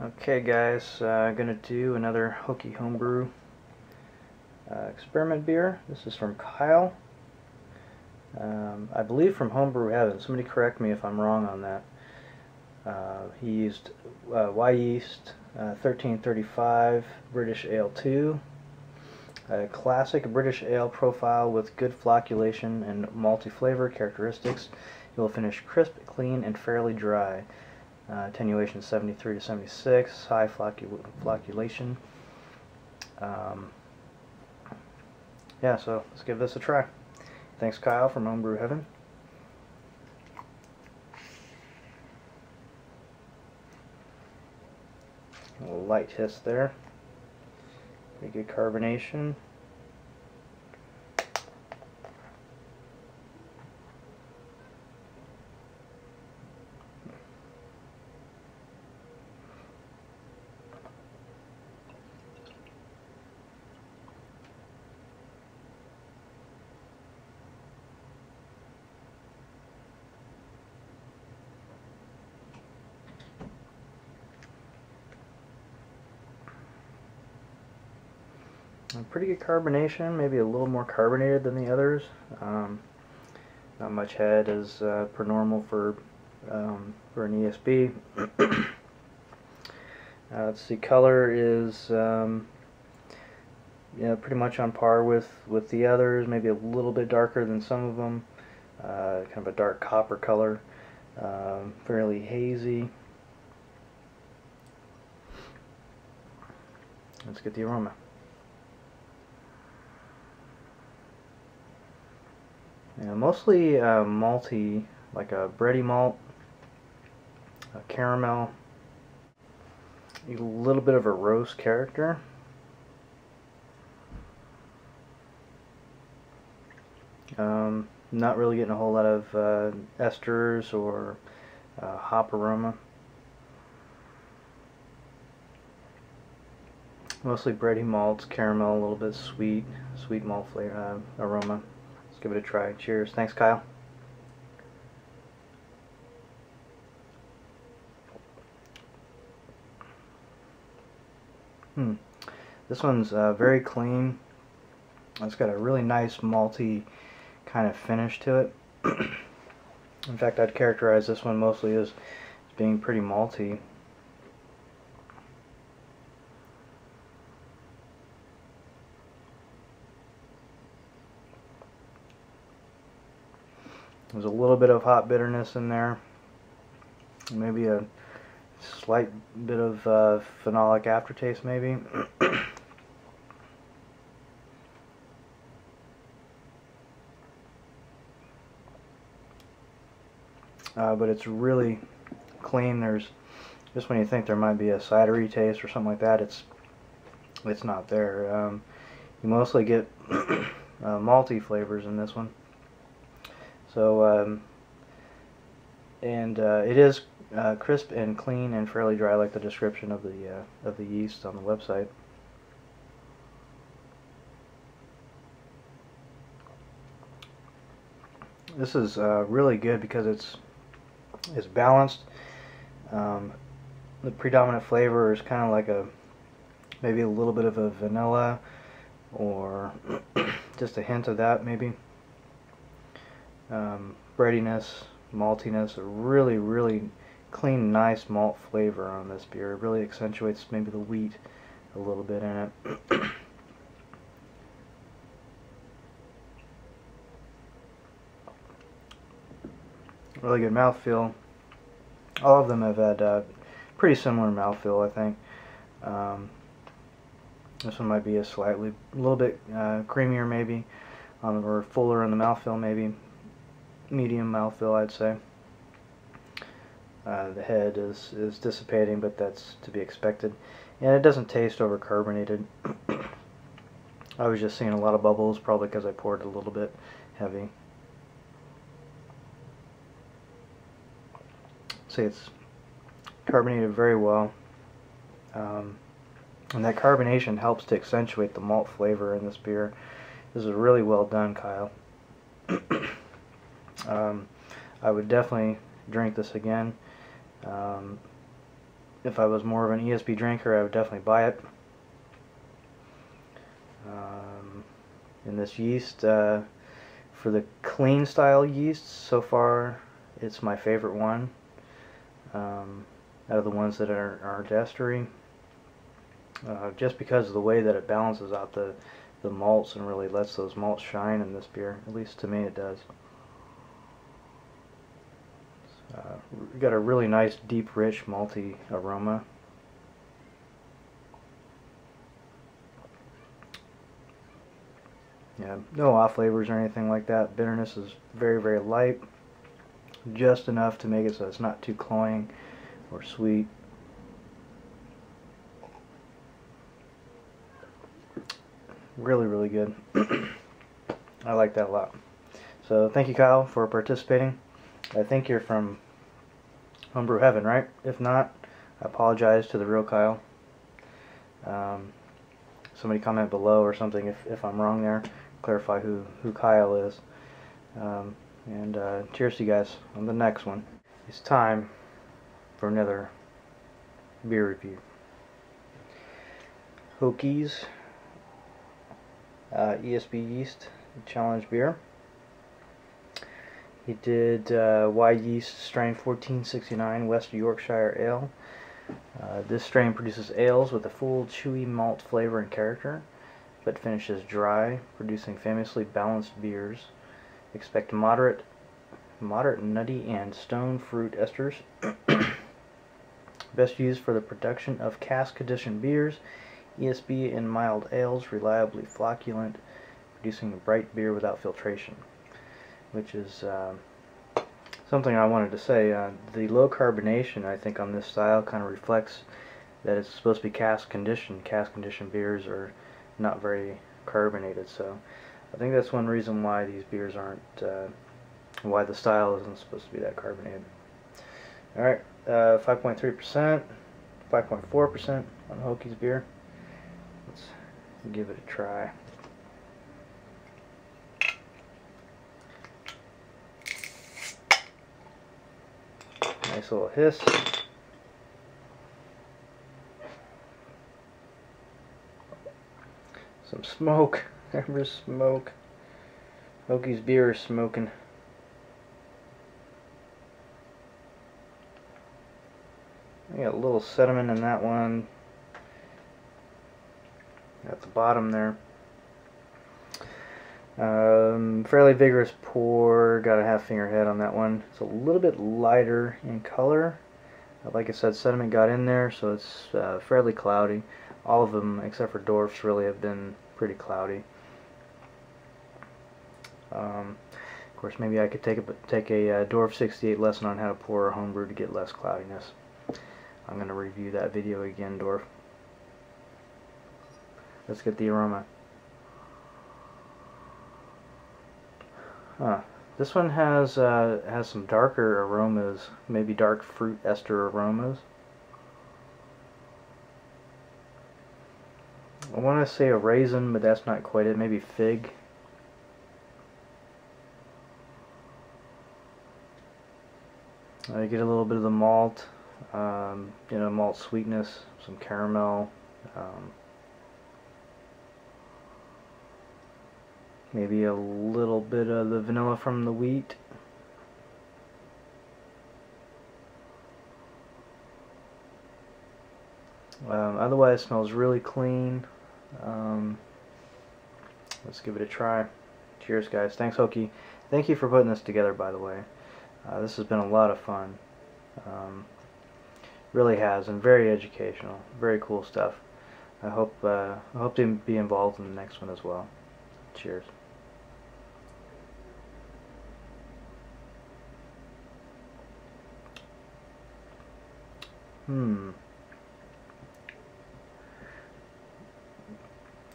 Okay guys, I'm going to do another Hokiehomebrew experiment beer. This is from Kyle. I believe from Homebrew Heaven. Somebody correct me if I'm wrong on that. He used Wyeast 1335 British Ale 2. A classic British ale profile with good flocculation and malty flavor characteristics. It will finish crisp, clean, and fairly dry. Attenuation 73 to 76, high flocculation. Yeah, so let's give this a try. Thanks, Kyle from Homebrew Heaven. A little light hiss there. Pretty good carbonation. Pretty good carbonation, maybe a little more carbonated than the others. Not much head as per normal for an ESB. Let's see, color is pretty much on par with the others, maybe a little bit darker than some of them. Kind of a dark copper color, fairly hazy. Let's get the aroma. Yeah, mostly malty, like a bready malt, a caramel, a little bit of a roast character. Not really getting a whole lot of esters or hop aroma. Mostly bready malts, caramel, a little bit sweet malt flavor, aroma. Give it a try. Cheers. Thanks, Kyle. This one's very clean. It's got a really nice malty kind of finish to it. In fact, I'd characterize this one mostly as being pretty malty. There's a little bit of hop bitterness in there, maybe a slight bit of phenolic aftertaste maybe. But it's really clean. There's just when you think there might be a cidery taste or something like that, it's not there. You mostly get malty flavors in this one. So, it is crisp and clean and fairly dry, like the description of the yeast on the website. This is really good because it's balanced. The predominant flavor is kind of like maybe a little bit of a vanilla or just a hint of that maybe. Breadiness, maltiness, a really clean, nice malt flavor on this beer. It really accentuates maybe the wheat a little bit in it. Really good mouthfeel. All of them have had pretty similar mouthfeel, I think. This one might be a little bit creamier maybe, or fuller in the mouthfeel maybe. Medium mouthfeel, I'd say. The head is dissipating, but that's to be expected. And it doesn't taste overcarbonated. I was just seeing a lot of bubbles, probably because I poured it a little bit heavy. See, it's carbonated very well. And that carbonation helps to accentuate the malt flavor in this beer. This is really well done, Kyle. I would definitely drink this again. if I was more of an ESB drinker, I would definitely buy it. In this yeast, for the clean style yeast, so far it's my favorite one out of the ones that are estery, just because of the way that it balances out the malts and really lets those malts shine in this beer. At least to me it does. Got a really nice deep rich malty aroma. Yeah, no off flavors or anything like that. Bitterness is very, very light, just enough to make it so it's not too cloying or sweet. Really, really good. I like that a lot. So thank you, Kyle, for participating. I think you're from Homebrew Heaven, right? If not, I apologize to the real Kyle. Somebody comment below or something if I'm wrong there. Clarify who Kyle is. And cheers to you guys on the next one. It's time for another beer review. Hokie's ESB Yeast Challenge beer. He did Wyeast strain 1469 West Yorkshire Ale. This strain produces ales with a full chewy malt flavor and character, but finishes dry, producing famously balanced beers. Expect moderate nutty and stone fruit esters. Best used for the production of cask conditioned beers, ESB and mild ales, reliably flocculent, producing a bright beer without filtration. Which is something I wanted to say. The low carbonation, I think, on this style kind of reflects that it's supposed to be cask conditioned. Cask conditioned beers are not very carbonated, so I think that's one reason why these beers aren't, why the style isn't supposed to be that carbonated. Alright, 5.3%, 5.4% on Hokie's beer. Let's give it a try. Nice little hiss. Some smoke. There's smoke. Hokie's beer is smoking. I got a little sediment in that one. At the bottom there. Fairly vigorous pour, got a half finger head on that one. It's a little bit lighter in color. Like I said, sediment got in there, so it's fairly cloudy. All of them, except for Dorf's, really have been pretty cloudy. Of course, maybe I could take a Dorf 68 lesson on how to pour a homebrew to get less cloudiness. I'm going to review that video again, Dorf. Let's get the aroma. This one has some darker aromas, maybe dark fruit ester aromas. I want to say a raisin, but that's not quite it. Maybe fig. You get a little bit of the malt, malt sweetness, some caramel. Maybe a little bit of the vanilla from the wheat. Otherwise, it smells really clean. Let's give it a try. Cheers, guys. Thanks, Hokie. Thank you for putting this together, by the way. This has been a lot of fun. Really has, and very educational. Very cool stuff. I hope to be involved in the next one as well. Cheers.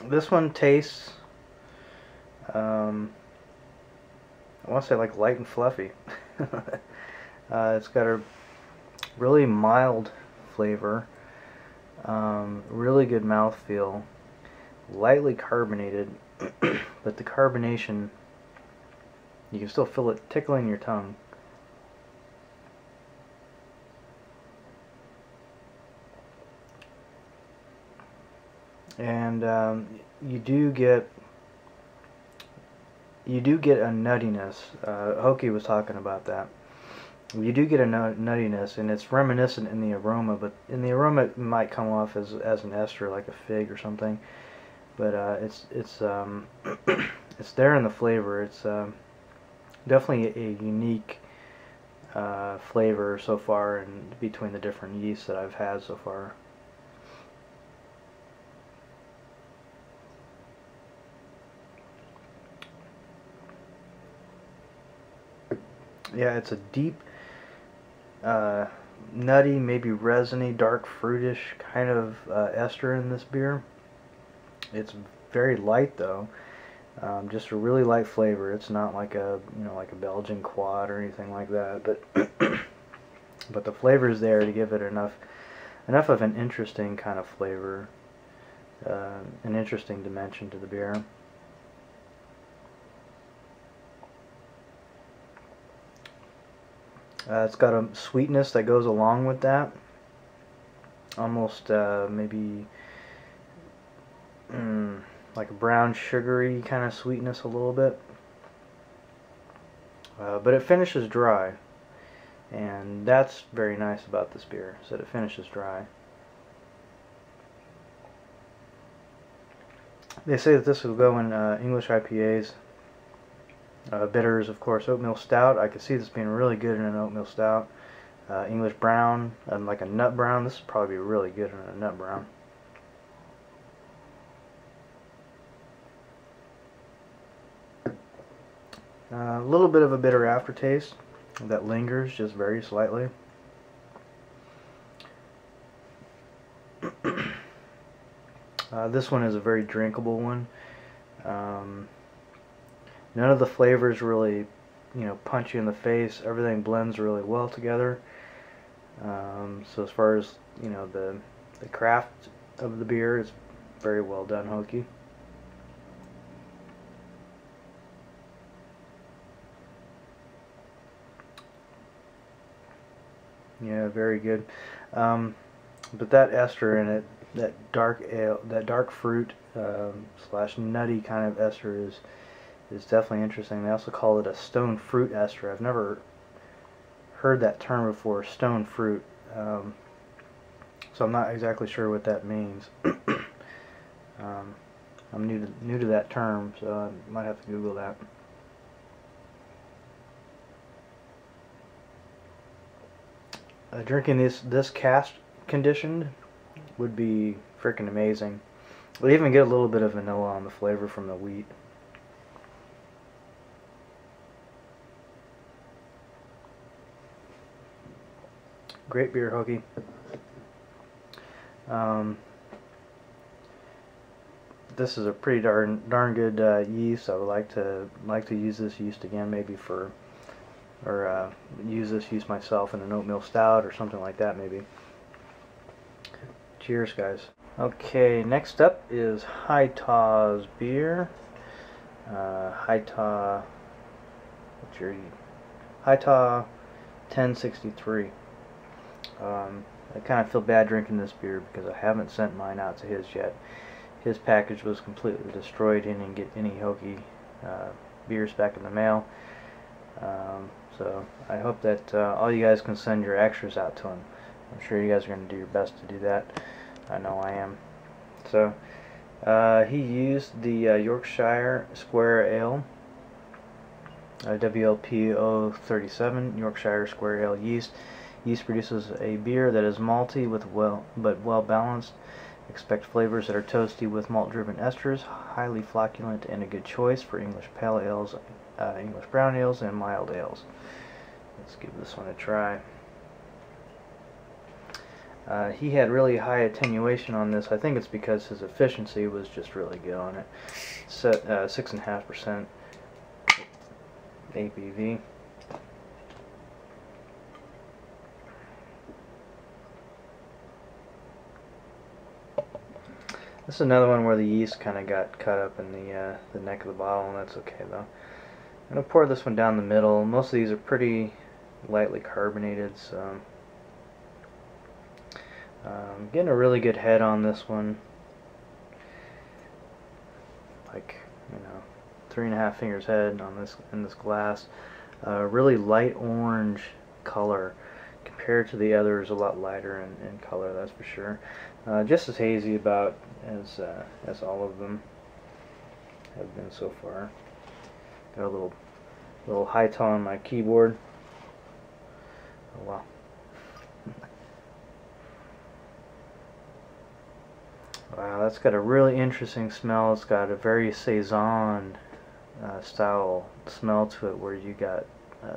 This one tastes, I want to say like light and fluffy. It's got a really mild flavor, really good mouthfeel, lightly carbonated, but the carbonation, you can still feel it tickling your tongue. and you do get a nuttiness. Hokie was talking about that. You do get a nuttiness, and it's reminiscent in the aroma, but in the aroma it might come off as an ester, like a fig or something. But it's it's there in the flavor. It's definitely a unique flavor so far, and between the different yeasts that I've had so far. Yeah, it's a deep, nutty, maybe resiny, dark fruitish kind of ester in this beer. It's very light though, just a really light flavor. It's not like a like a Belgian quad or anything like that, but but the flavor is there to give it enough of an interesting kind of flavor, an interesting dimension to the beer. It's got a sweetness that goes along with that, almost maybe like a brown sugary kind of sweetness a little bit, but it finishes dry, and that's very nice about this beer, is that it finishes dry. They say that this will go in English IPAs. Bitters, of course. Oatmeal stout. I could see this being really good in an oatmeal stout. English brown, like a nut brown. This would probably be really good in a nut brown. A little bit of a bitter aftertaste that lingers just very slightly. This one is a very drinkable one. None of the flavors really, punch you in the face. Everything blends really well together. So as far as, the craft of the beer, is very well done, Hokie. Yeah, very good. But that ester in it, that dark ale, that dark fruit slash nutty kind of ester is definitely interesting. They also call it a stone fruit ester. I've never heard that term before, stone fruit. So I'm not exactly sure what that means. I'm new to that term, so I might have to Google that. Drinking this cask conditioned would be freaking amazing. We'll even get a little bit of vanilla on the flavor from the wheat. Great beer, Hokie. This is a pretty darn good yeast. I would like to use this yeast again, maybe use this yeast myself in an oatmeal stout or something like that, maybe. Cheers, guys. Okay, next up is Hitau's beer. Hitau. What's your Hitau1063. I kind of feel bad drinking this beer because I haven't sent mine out to his yet. His package was completely destroyed. He didn't get any Hokie beers back in the mail. So I hope that all you guys can send your extras out to him. I'm sure you guys are going to do your best to do that. I know I am. So he used the Yorkshire Square Ale, WLP1037 Yorkshire Square Ale yeast. Yeast produces a beer that is malty but well balanced. Expect flavors that are toasty with malt-driven esters, highly flocculent, and a good choice for English pale ales, English brown ales, and mild ales. Let's give this one a try. He had really high attenuation on this. I think it's because his efficiency was just really good on it. 6.5% ABV. This is another one where the yeast kind of got cut up in the neck of the bottle, and that's okay though. I'm going to pour this one down the middle. Most of these are pretty lightly carbonated, so I'm getting a really good head on this one. 3.5 fingers head on this in this glass. Really light orange color compared to the others, a lot lighter in color, that's for sure. Just as hazy about as all of them have been so far. Got a little Hitau on my keyboard. Oh wow. Wow, that's got a really interesting smell. It's got a very saison style smell to it, where you got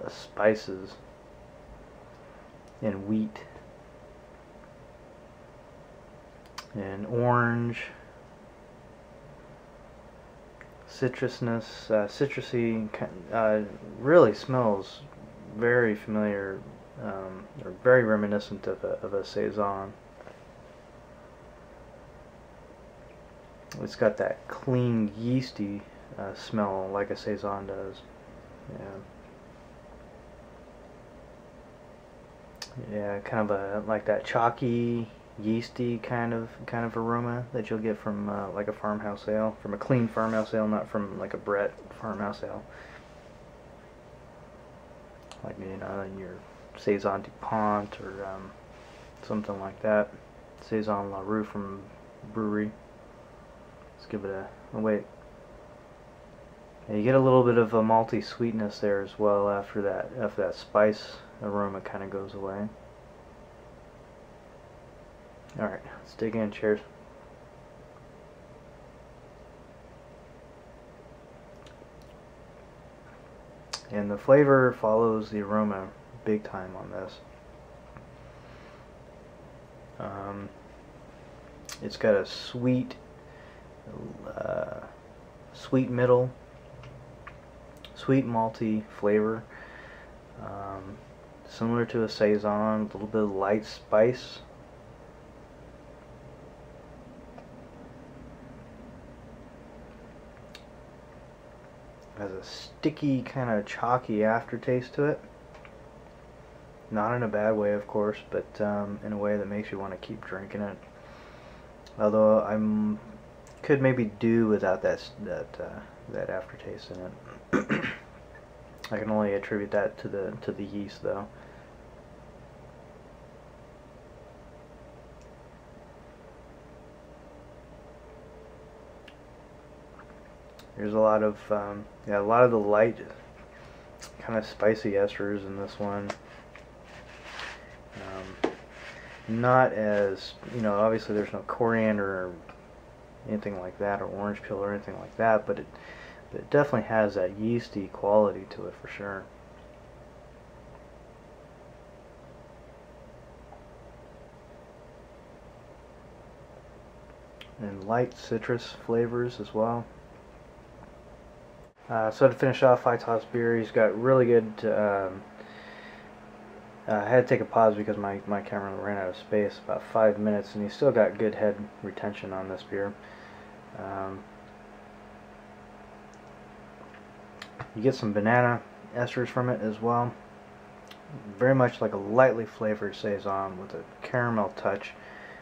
spices and wheat and orange, citrusness, citrusy. Really smells very familiar, or very reminiscent of a saison. It's got that clean, yeasty smell like a saison does. Yeah, kind of like that chalky, yeasty kind of aroma that you'll get from like a farmhouse ale, from a clean farmhouse ale, not from like a Brett farmhouse ale. Like, you know, your Saison DuPont or something like that. Saison La Rue from brewery. Let's give it a wait. Yeah, you get a little bit of a malty sweetness there as well after that spice aroma kind of goes away. Alright, let's dig in. Cheers. And the flavor follows the aroma big time on this. It's got a sweet middle, sweet malty flavor, similar to a saison, a little bit of light spice. Has a sticky, kind of chalky aftertaste to it. Not in a bad way, of course, but in a way that makes you want to keep drinking it. Although could maybe do without that aftertaste in it. I can only attribute that to the yeast, though. There's a lot of a lot of the light, kind of spicy esters in this one. Not as, you know, obviously there's no coriander or anything like that, or orange peel or anything like that, but it definitely has that yeasty quality to it for sure. And light citrus flavors as well. So to finish off Hitau's beer, he's got really good. I had to take a pause because my camera ran out of space, about 5 minutes, and he's still got good head retention on this beer. You get some banana esters from it as well. Very much like a lightly flavored saison with a caramel touch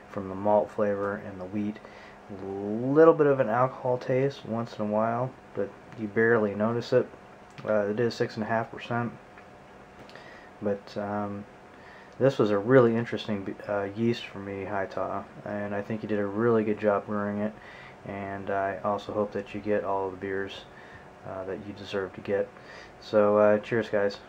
from the malt flavor and the wheat. A little bit of an alcohol taste once in a while, but you barely notice it. It is 6.5%. But this was a really interesting yeast for me, Hitau, and I think you did a really good job brewing it. And I also hope that you get all of the beers that you deserve to get. So cheers, guys.